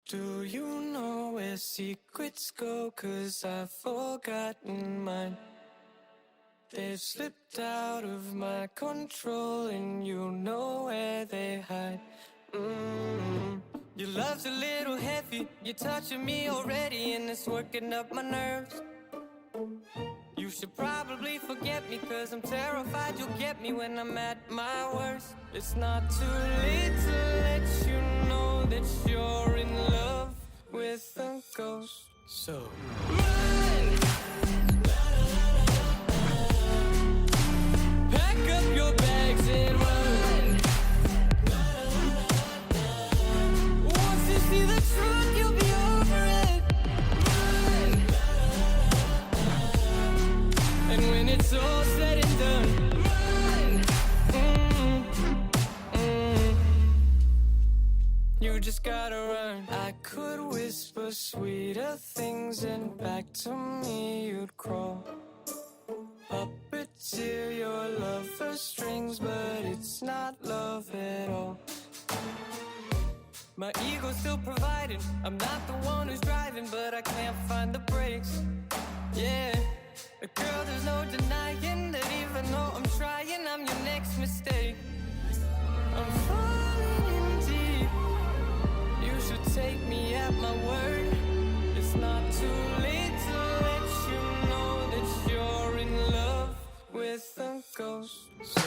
Do you know where secrets go? 'Cause I've forgotten mine. They've slipped out of my control, and you know where they hide. Your love's a little heavy, you're touching me already, and it's working up my nerves. You should probably forget me, 'cause I'm terrified you'll get me when I'm at my worst. It's not too late to let you know that you're in love with a ghost. So run! Pack up your bags and run. Once you see the truth, you'll be over it. Run! And when it's all said and done, run! You just gotta run. I could whisper sweeter things, and back to me you'd crawl. Puppeteer your love for strings, but it's not love at all. My ego's still providing, I'm not the one who's driving, but I can't find the brakes. Yeah, girl, there's no denying that even though I'm trying, I'm your next mistake. I'm falling in deep, you should take me at my word. It's not too late to let you know that you're in love with a ghost. So